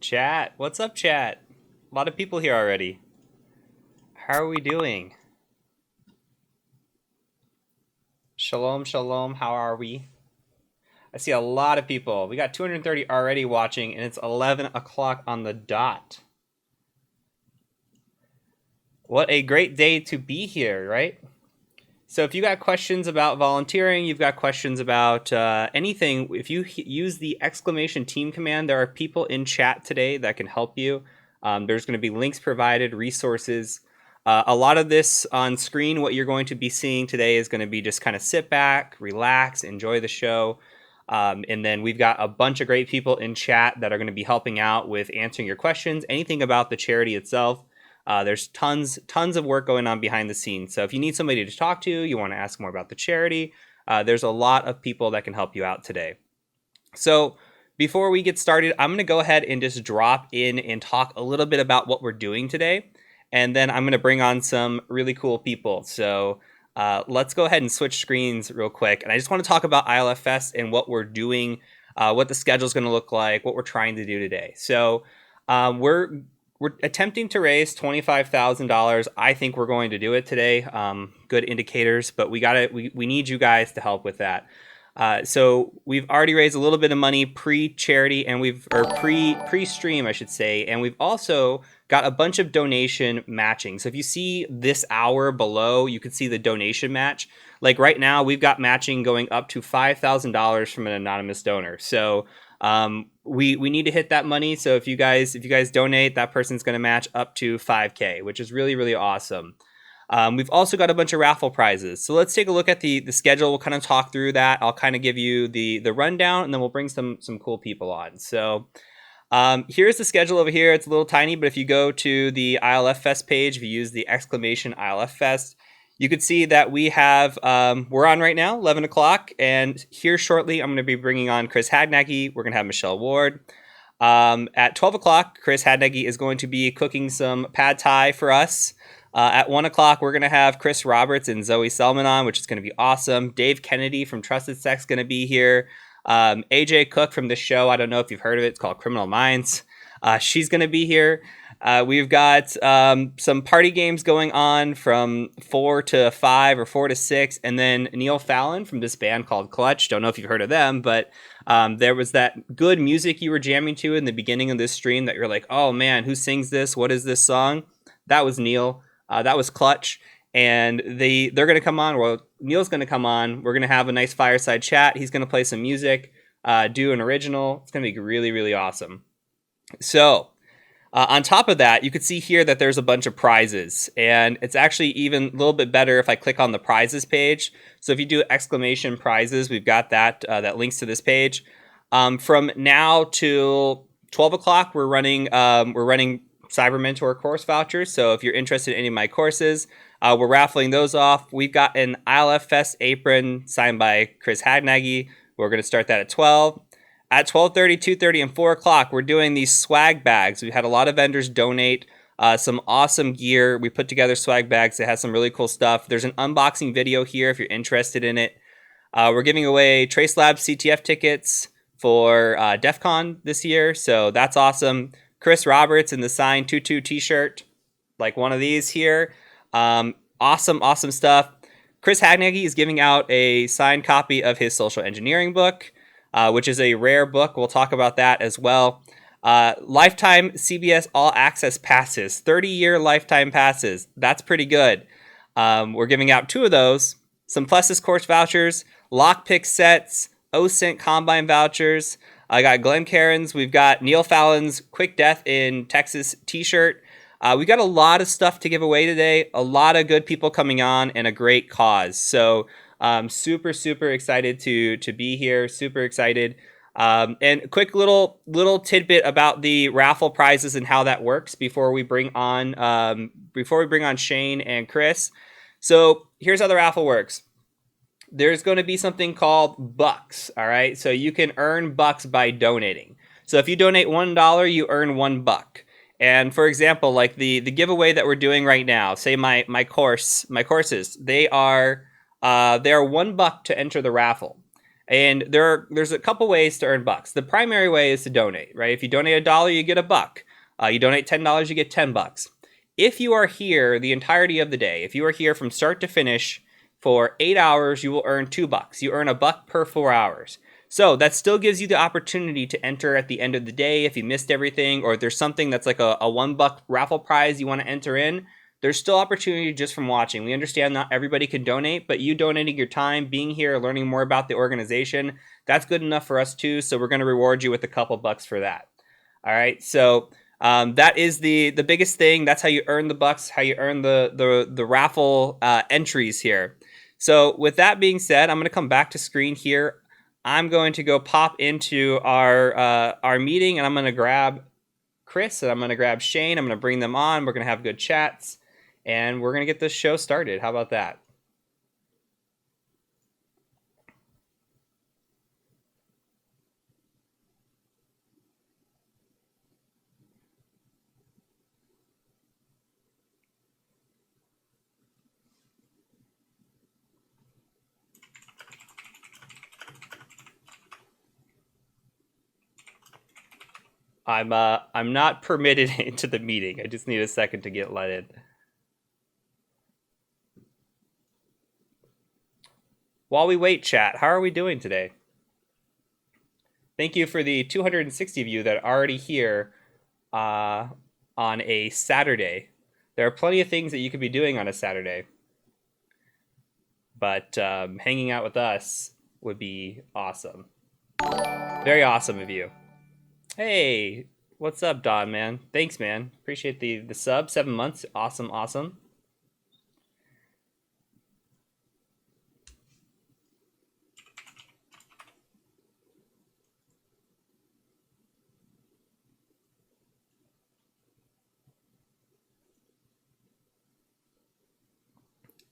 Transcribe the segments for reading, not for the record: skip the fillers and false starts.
Chat, what's up, chat? A lot of people here already. How are we doing? Shalom, shalom. How are we? I see a lot of people. We got 230 already watching, and it's 11 o'clock on the dot. What a great day to be here, right? So if you got questions about volunteering, you've got questions about anything, if you use the exclamation team command, there are people in chat today that can help you. There's going to be links provided, resources. A lot of this on screen, what you're going to be seeing today is going to be just kind of sit back, relax, enjoy the show. And then we've got a bunch of great people in chat that are going to be helping out with answering your questions, anything about the charity itself. There's tons of work going on behind the scenes. So if you need somebody to talk to, you want to ask more about the charity, there's a lot of people that can help you out today. So before we get started, I'm going to go ahead and just drop in and talk a little bit about what we're doing today. And then I'm going to bring on some really cool people. So let's go ahead and switch screens real quick. And I just want to talk about ILFest and what we're doing, what the schedule is going to look like, what we're trying to do today. So we're attempting to raise $25,000. I think we're going to do it today. Good indicators, but we need you guys to help with that. So we've already raised a little bit of money pre-charity and pre-stream, I should say, and we've also got a bunch of donation matching. So if you see this hour below, you can see the donation match. Like right now, we've got matching going up to $5,000 from an anonymous donor. So we need to hit that money. So if you guys donate, that person's going to match up to 5K, which is really, really awesome. We've also got a bunch of raffle prizes. So let's take a look at the schedule. We'll kind of talk through that. I'll kind of give you the rundown, and then we'll bring some cool people on. So here's the schedule over here. It's a little tiny, but if you go to the ILFest page, if you use the exclamation ILFest, you could see that we have, we're on right now, 11 o'clock. And here shortly, I'm going to be bringing on Chris Hadnagy. We're going to have Michelle Ward. At 12 o'clock, Chris Hadnagy is going to be cooking some pad thai for us. At 1 o'clock, we're going to have Chris Roberts and Zoe Selman on, which is going to be awesome. Dave Kennedy from Trusted Sex going to be here. AJ Cook from this show, I don't know if you've heard of it. It's called Criminal Minds. She's going to be here. We've got some party games going on from 4 to 5 or 4 to 6. And then Neil Fallon from this band called Clutch. Don't know if you've heard of them, but there was that good music you were jamming to in the beginning of this stream that you're like, oh man, who sings this? What is this song? That was Neil. That was Clutch. And they're going to come on. Well, Neil's going to come on. We're going to have a nice fireside chat. He's going to play some music, do an original. It's going to be really, really awesome. So on top of that, you could see here that there's a bunch of prizes. And it's actually even a little bit better if I click on the prizes page. So if you do exclamation prizes, we've got that links to this page. From now till 12 o'clock, we're running TheCyberMentor course vouchers. So if you're interested in any of my courses, we're raffling those off. We've got an ILFest apron signed by Chris Hadnagy. We're going to start that at 12. At 12:30, 2:30, and 4 o'clock, we're doing these swag bags. We've had a lot of vendors donate some awesome gear. We put together swag bags that has some really cool stuff. There's an unboxing video here if you're interested in it. We're giving away Trace Labs CTF tickets for DEF CON this year, so that's awesome. Chris Roberts in the signed Tutu t-shirt, like one of these here. Awesome stuff. Chris Hadnagy is giving out a signed copy of his social engineering book, which is a rare book. We'll talk about that as well. Lifetime CBS All Access passes, 30-year lifetime passes. That's pretty good. We're giving out 2 of those. Some Plessis course vouchers, lockpick sets, OSINT Combine vouchers. I got Glenn Cairns. We've got Neil Fallon's Quick Death in Texas t-shirt. We got a lot of stuff to give away today. A lot of good people coming on and a great cause. So super excited to be here. Super excited. And quick little tidbit about the raffle prizes and how that works before we bring on Shane and Chris. So here's how the raffle works. There's going to be something called bucks, all right? So you can earn bucks by donating. So if you donate $1, you earn $1. And for example, like the giveaway that we're doing right now, say my courses, they are $1 to enter the raffle. And there's a couple ways to earn bucks. The primary way is to donate, right? If you donate $1, you get a buck. You donate $10, you get 10 bucks. If you are here the entirety of the day, if you are here from start to finish for 8 hours, you will earn $2. You earn a buck per 4 hours. So that still gives you the opportunity to enter at the end of the day if you missed everything, or if there's something that's like a $1 raffle prize you want to enter in. There's still opportunity just from watching. We understand not everybody can donate, but you donating your time, being here, learning more about the organization, that's good enough for us too. So we're going to reward you with a couple bucks for that. All right. So that is the biggest thing. That's how you earn the bucks, how you earn the raffle entries here. So with that being said, I'm going to come back to screen here. I'm going to go pop into our meeting, and I'm going to grab Chris and I'm going to grab Shane. I'm going to bring them on. We're going to have good chats. And we're going to get this show started. How about that? I'm not permitted into the meeting. I just need a second to get let in. While we wait, chat, how are we doing today? Thank you for the 260 of you that are already here on a Saturday. There are plenty of things that you could be doing on a Saturday, but hanging out with us would be awesome. Very awesome of you. Hey, what's up, Don, man? Thanks, man. Appreciate the sub. 7 months. Awesome, awesome.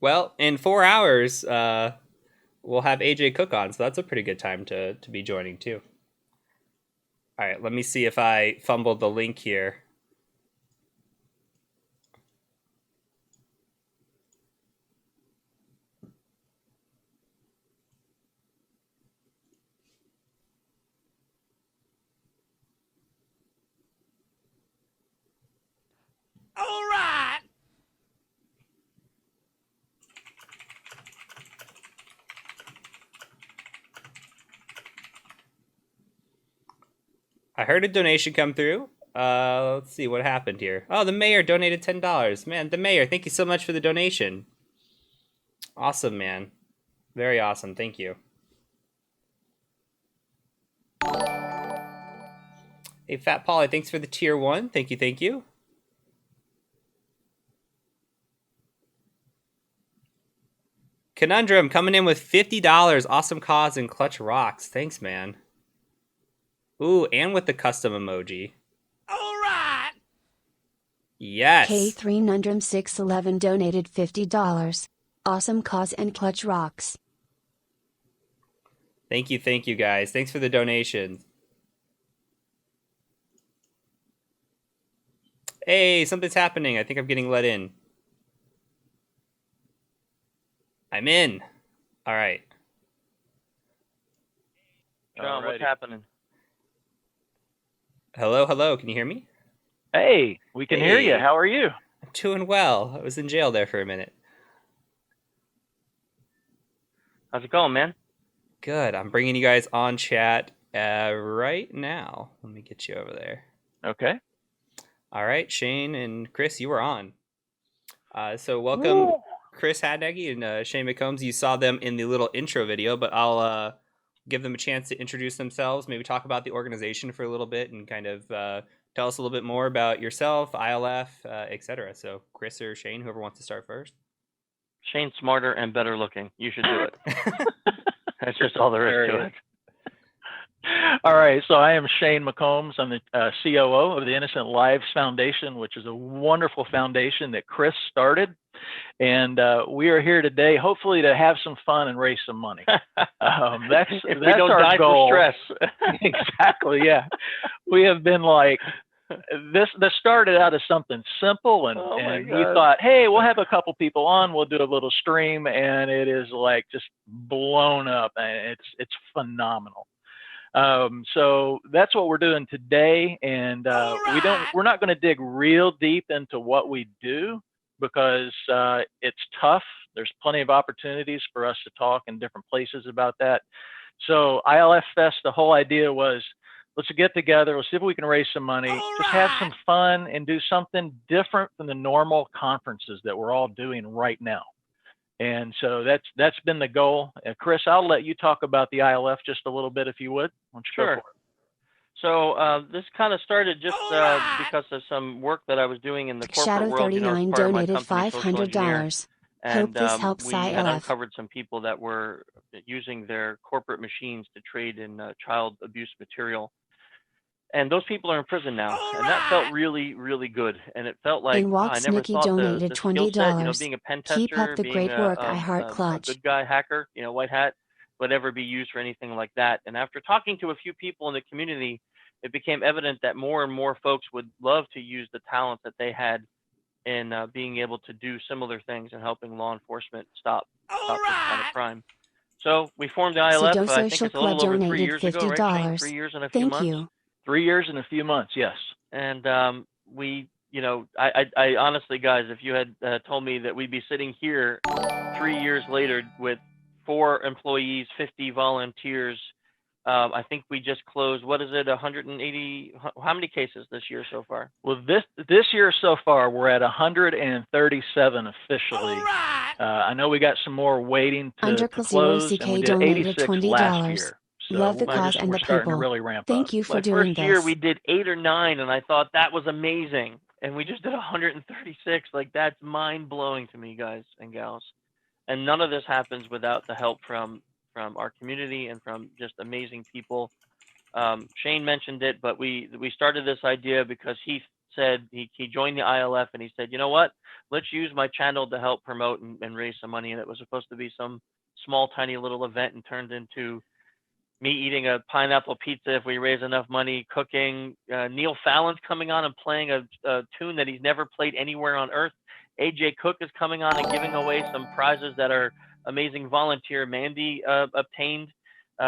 Well, in 4 hours, we'll have AJ Cook on, so that's a pretty good time to be joining too. All right, let me see if I fumbled the link here. All right. I heard a donation come through. Let's see what happened here. Oh, the mayor donated $10. Man, the mayor, thank you so much for the donation. Awesome, man. Very awesome. Thank you. Hey, Fat Polly, thanks for the tier 1. Thank you, thank you. Conundrum coming in with $50. Awesome cause and clutch rocks. Thanks, man. Ooh, and with the custom emoji. All right. Yes. K3Nundrum611 donated $50. Awesome cause and clutch rocks. Thank you guys. Thanks for the donations. Hey, something's happening. I think I'm getting let in. I'm in. All right. John, what's happening? Hello, hello. Can you hear me? Hey, we can hear you. How are you? I'm doing well. I was in jail there for a minute. How's it going, man? Good. I'm bringing you guys on chat right now. Let me get you over there. Okay. All right, Shane and Chris, you are on. So welcome, Ooh. Chris Hadnagy and Shane McCombs. You saw them in the little intro video, but I'll give them a chance to introduce themselves, maybe talk about the organization for a little bit, and kind of tell us a little bit more about yourself, ILF, etc. So Chris or Shane, whoever wants to start first. Shane's smarter and better looking. You should do it. That's just all there is to it. All right, so I am Shane McCombs. I'm the COO of the Innocent Lives Foundation, which is a wonderful foundation that Chris started. And we are here today, hopefully, to have some fun and raise some money. That's we don't our die goal. For stress. Exactly, yeah. We have been like this started out as something simple, and we thought, hey, we'll have a couple people on, we'll do a little stream, and it is like just blown up, and it's phenomenal. So that's what we're doing today, and we're not going to dig real deep into what we do, because it's tough. There's plenty of opportunities for us to talk in different places about that. So ILFest, the whole idea was, let's get together, let's see if we can raise some money, just have some fun and do something different than the normal conferences that we're all doing right now. And so that's been the goal. Chris, I'll let you talk about the ILF just a little bit, if you would. Why don't you go for it? So this kind of started just because of some work that I was doing in the corporate Shadow world. 39 donated $500. Hope this helps we had ILF. uncovered some people that were using their corporate machines to trade in child abuse material. And those people are in prison now, and that felt really, really good. And it felt like I never Nikki thought donated the skill set, $20. being a pen tester, Keep up the being great work, a iHeartClutch. good guy hacker, white hat, would ever be used for anything like that. And after talking to a few people in the community, it became evident that more and more folks would love to use the talent that they had in being able to do similar things and helping law enforcement stop this kind of crime. So we formed the ILF. I think it's a little over 3 years ago, right, Shane? 3 years and a few months. Thank you. 3 years and a few months, yes. And I honestly, guys, if you had told me that we'd be sitting here 3 years later with 4 employees, 50 volunteers, I think we just closed, what is it, 180, how many cases this year so far? Well, this year so far, we're at 137 officially. I know we got some more waiting to close, and we did 86 last year. So love the cause and the people. Really ramp Thank up. you for doing this. this. First year we did 8 or 9, and I thought that was amazing. And we just did 136. Like, that's mind blowing to me, guys and gals. And none of this happens without the help from our community and from just amazing people. Shane mentioned it, but we started this idea because he said he joined the ILF, and he said, you know what? Let's use my channel to help promote and raise some money. And it was supposed to be some small, tiny little event, and turned into me eating a pineapple pizza if we raise enough money, cooking. Neil Fallon's coming on and playing a tune that he's never played anywhere on earth. AJ Cook is coming on and giving away some prizes that our amazing volunteer Mandy obtained.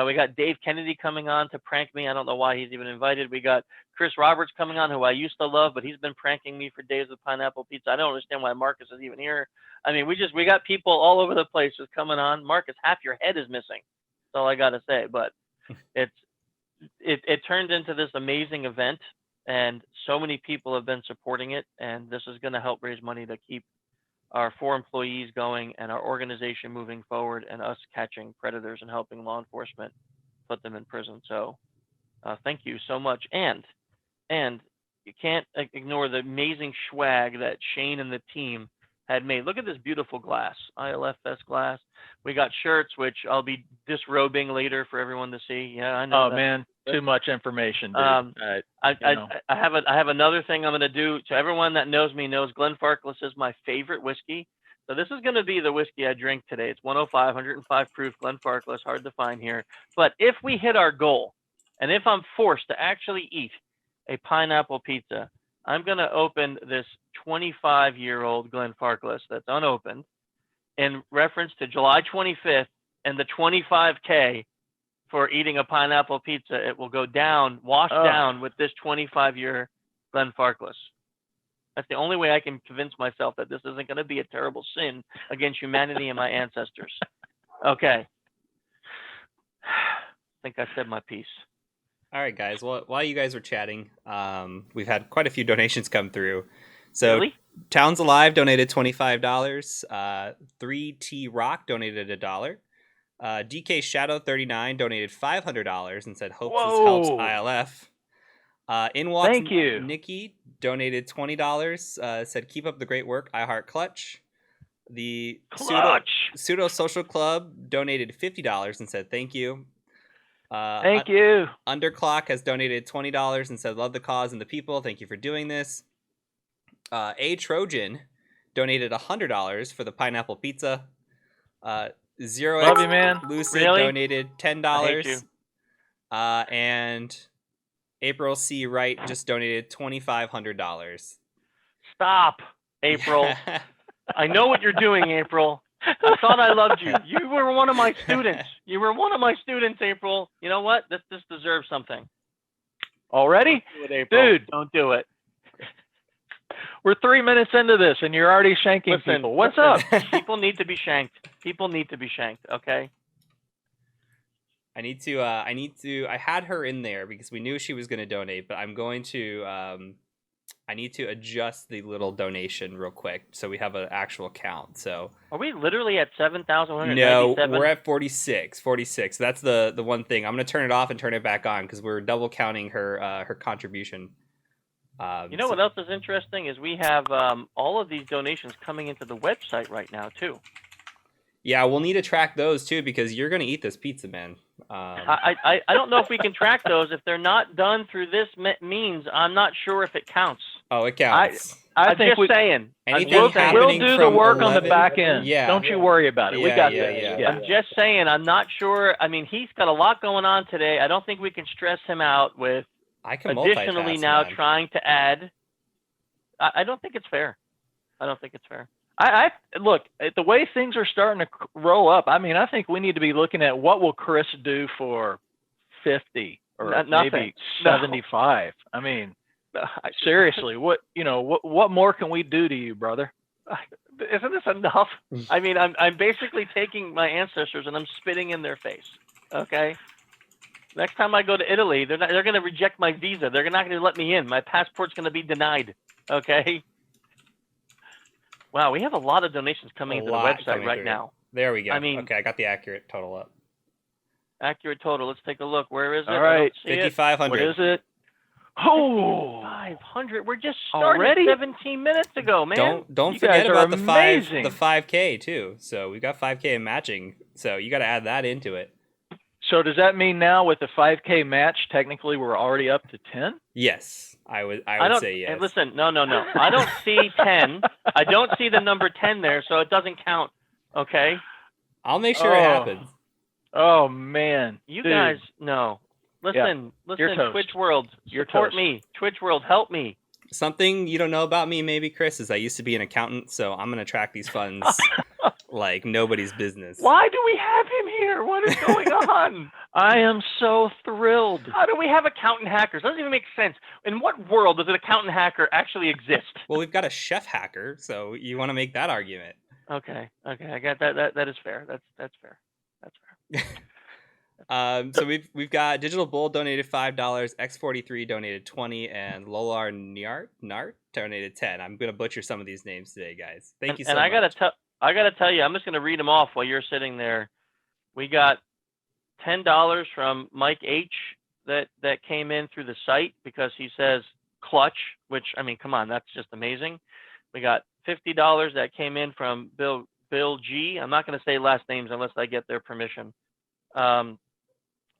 We got Dave Kennedy coming on to prank me. I don't know why he's even invited. We got Chris Roberts coming on, who I used to love, but he's been pranking me for days with pineapple pizza. I don't understand why Marcus is even here. I mean, we got people all over the place just coming on. Marcus, half your head is missing. That's all I got to say. But it turned into this amazing event, and so many people have been supporting it, and this is going to help raise money to keep our 4 employees going and our organization moving forward, and us catching predators and helping law enforcement put them in prison. So thank you so much. And you can't ignore the amazing swag that Shane and the team had made. Look at this beautiful glass, ILFest glass. We got shirts, which I'll be disrobing later for everyone to see. Yeah, I know. Oh man, too much information, dude. I have another thing I'm going to do. To everyone that knows me knows Glenfarclas is my favorite whiskey. So this is going to be the whiskey I drink today. It's 105 proof Glenfarclas, hard to find here. But if we hit our goal, and if I'm forced to actually eat a pineapple pizza, I'm going to open this 25-year-old Glenfarclas that's unopened in reference to July 25th and the 25K for eating a pineapple pizza. It will go down, wash down with this 25-year Glenfarclas. That's the only way I can convince myself that this isn't going to be a terrible sin against humanity and my ancestors. Okay. I think I said my piece. All right, guys. Well, while you guys were chatting, we've had quite a few donations come through. So really? Towns Alive donated $25. 3T Rock donated $1. DK Shadow 39 donated $500 and said, "Hopes this helps ILF." In walks Thank you. Nikki donated $20. Said, "Keep up the great work, iHeartClutch." The Pseudo Social Club donated $50 and said, "Thank you." Thank you. Underclock has donated $20 and said, "Love the cause and the people. Thank you for doing this." A Trojan donated $100 for the pineapple pizza. Zero Love X you, man. Lucid Really? donated $10. I hate you. And April C. Wright just donated $2,500. Stop, April. I know what you're doing, April. I thought I loved you. You were one of my students. You were one of my students, April. You know what? This deserves something. Already? Don't do it, April. Dude. Don't do it. We're 3 minutes into this, and you're already shanking people. What's up? People need to be shanked. People need to be shanked, okay? I had her in there because we knew she was going to donate, but I'm going to, I need to adjust the little donation real quick so we have an actual count. So are we literally at 7,197? No, we're at 46. That's the one thing. I'm going to turn it off and turn it back on because we're double counting her contribution. You know what else is interesting is we have all of these donations coming into the website right now too. Yeah, we'll need to track those too because you're going to eat this pizza, man. I don't know if we can track those. If they're not done through this means, I'm not sure if it counts. Oh, it counts. I'm just saying. We'll do the work on the back end. Yeah. Don't you worry about it. We got this. Yeah. I'm just saying. I'm not sure. I mean, he's got a lot going on today. I don't think we can stress him out with additionally now trying to add. I don't think it's fair. I don't think it's fair. I look at the way things are starting to roll up. I mean, I think we need to be looking at what will Chris do for 50 or maybe 75. I mean, seriously, what more can we do to you, brother? Isn't this enough? I mean, I'm basically taking my ancestors and I'm spitting in their face. Okay. Next time I go to Italy, they're going to reject my visa. They're not going to let me in. My passport's going to be denied. Okay. Wow, we have a lot of donations coming into the website right now. There we go. I mean, okay, I got the accurate total up. Accurate total. Let's take a look. Where is it? All right, 5,500. What is it? Oh, 500. We're just started 17 minutes ago, man. Don't forget about the 5K too. So we got 5K in matching. So you got to add that into it. So does that mean now with the 5K match, technically we're already up to 10? Yes. I would say yes. And listen, no. I don't see 10. I don't see the number 10 there, so it doesn't count. Okay? I'll make sure it happens. Oh, man. You guys, no. Listen, Twitch World, support me. Twitch World, help me. Something you don't know about me, maybe, Chris, is I used to be an accountant, so I'm going to track these funds like nobody's business. Why do we have him here? What is going on? I am so thrilled. How do we have accountant hackers? Doesn't even make sense. In what world does an accountant hacker actually exist? Well, we've got a chef hacker, so you want to make that argument. Okay, I got that. That is fair. That's fair. That's fair. So we've got Digital Bull donated $5, X43 donated 20, and Lolar Nart donated 10. I'm gonna butcher some of these names today, guys. Thank you so much. And I gotta tell you, I'm just gonna read them off while you're sitting there. We got $10 from Mike H that came in through the site because he says clutch, which I mean, come on, that's just amazing. We got $50 that came in from Bill G. I'm not gonna say last names unless I get their permission.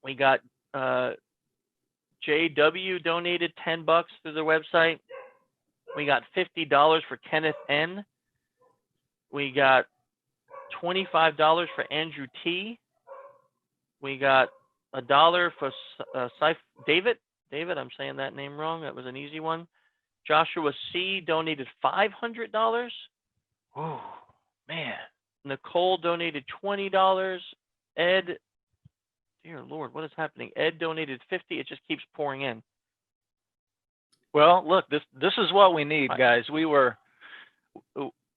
We got JW donated $10 through the website. We got $50 for Kenneth N. We got $25 for Andrew T. We got $1 for David. David, I'm saying that name wrong. That was an easy one. Joshua C donated $500. Oh, man. Nicole donated $20. Ed, dear Lord, what is happening? Ed donated $50. It just keeps pouring in. Well, look, this is what we need, guys.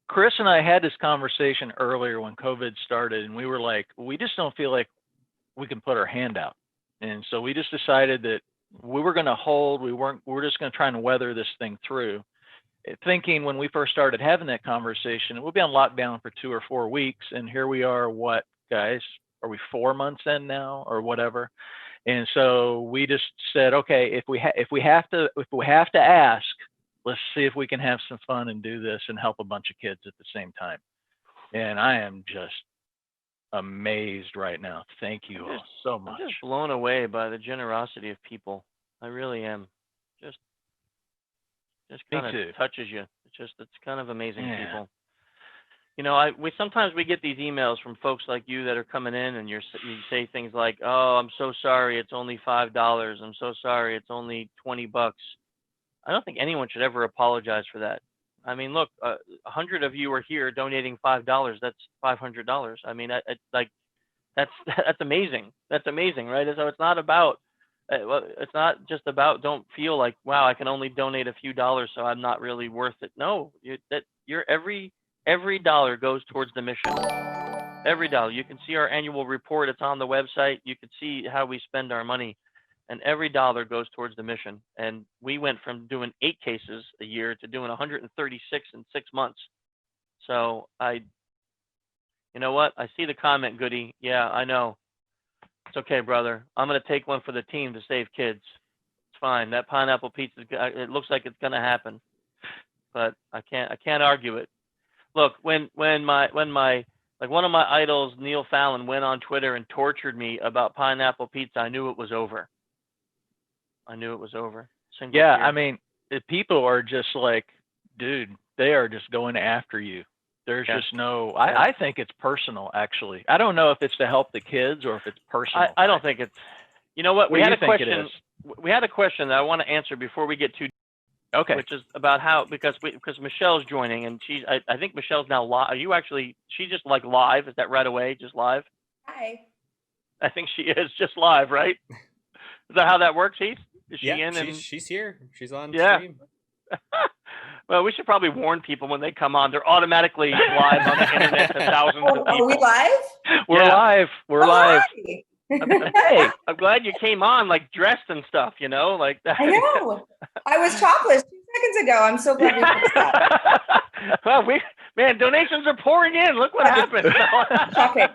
Chris and I had this conversation earlier when COVID started, and we were like, we just don't feel like we can put our hand out. And so we just decided that we were going to hold. We're just going to try and weather this thing through. Thinking when we first started having that conversation, we'll be on lockdown for 2 or 4 weeks. And here we are, what, guys? Are we 4 months in now or whatever? And so we just said, okay, if we have to ask, let's see if we can have some fun and do this and help a bunch of kids at the same time. And I am just amazed right now. Thank you all so much. I'm just blown away by the generosity of people. I really am. Just kind of touches you. It's kind of amazing, people. we sometimes we get these emails from folks like you that are coming in, and you say things like, "Oh, I'm so sorry, it's only $5. I'm so sorry, it's only $20." I don't think anyone should ever apologize for that. I mean, look, 100 of you are here donating $5. That's $500. I mean, like that's that's amazing. That's amazing, right? So it's not about it's not just about, don't feel like, wow, I can only donate a few dollars, so I'm not really worth it. No, you're every dollar goes towards the mission. Every dollar. You can see our annual report. It's on the website. You can see how we spend our money, and every dollar goes towards the mission. And we went from doing 8 cases a year to doing 136 in 6 months. So you know what? I see the comment, Goody. Yeah, I know. It's okay, brother. I'm gonna take one for the team to save kids. It's fine. That pineapple pizza, it looks like it's gonna happen, but I can't argue it. Look, when my like one of my idols, Neil Fallon, went on Twitter and tortured me about pineapple pizza, I knew it was over. I knew it was over. Yeah, I mean, if people are just like, dude, they are just going after you. There's just no, I think it's personal, actually. I don't know if it's to help the kids or if it's personal. I don't think it's, you know what? What do you think it is? We had a question that I want to answer before we get too, okay, which is about how, because Michelle's joining, and I think Michelle's now live. Are you actually, she just like live? Is that right away? Just live? Hi. I think she is just live, right? Is that how that works, Heath? Is she in? She's here. She's on Yeah. stream. Well, we should probably warn people when they come on. They're automatically live on the internet to thousands of people. Are we live? We're live. We're live. Hey, I'm glad you came on, like dressed and stuff, like that. I know. I was topless 2 seconds ago. I'm so glad we fixed that. Well, man, donations are pouring in. Look what happened. Shocking.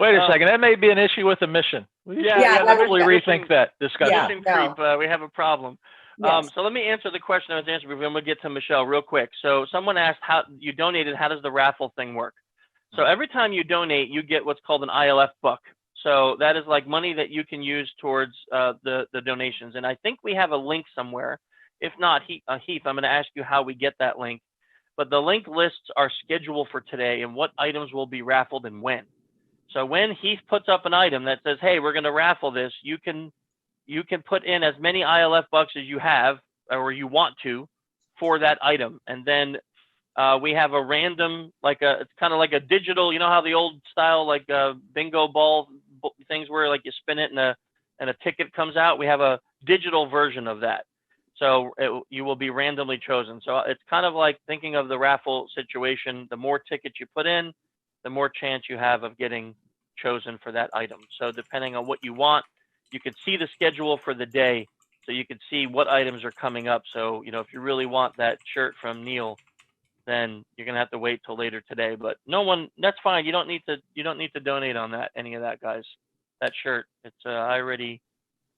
Wait a second. That may be an issue with the mission. Yeah, definitely rethink that discussion. Creep, we have a problem. Yes. So let me answer the question I was answering before we get to Michelle real quick. So someone asked how you donated. How does the raffle thing work? So every time you donate, you get what's called an ILF buck. So that is like money that you can use towards the donations. And I think we have a link somewhere. If not, Heath, I'm going to ask you how we get that link. But the link lists our schedule for today and what items will be raffled and when. So when Heath puts up an item that says, hey, we're going to raffle this, you can put in as many ILF bucks as you have or you want to for that item. And then we have a random, it's kind of like a digital, you know how the old style, like bingo ball things where like you spin it and a ticket comes out. We have a digital version of that. So you will be randomly chosen. So it's kind of like thinking of the raffle situation. The more tickets you put in, the more chance you have of getting chosen for that item. So depending on what you want, you can see the schedule for the day. So you can see what items are coming up. So, if you really want that shirt from Neil, then you're going to have to wait till later today. But that's fine. You don't need to donate on any of that, guys. That shirt, it's I'm already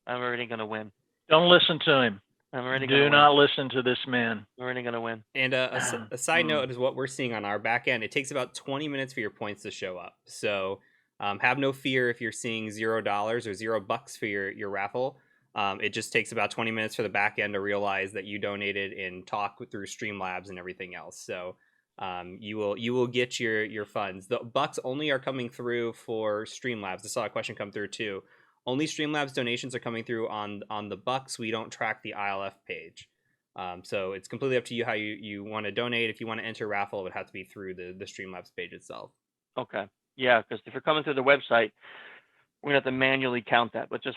going to win. Don't listen to him. I'm already going to win. Do not listen to this man. I'm already going to win. And a side note is what we're seeing on our back end. It takes about 20 minutes for your points to show up. So have no fear if you're seeing $0 or $0 for your raffle. It just takes about 20 minutes for the back end to realize that you donated and talk through Streamlabs and everything else. So you will get your funds. The bucks only are coming through for Streamlabs. I saw a question come through too. Only Streamlabs donations are coming through on the bucks. We don't track the ILF page. So it's completely up to you how you want to donate. If you want to enter raffle, it would have to be through the Streamlabs page itself. Okay. Yeah, because if you're coming through the website, we're going to have to manually count that, but just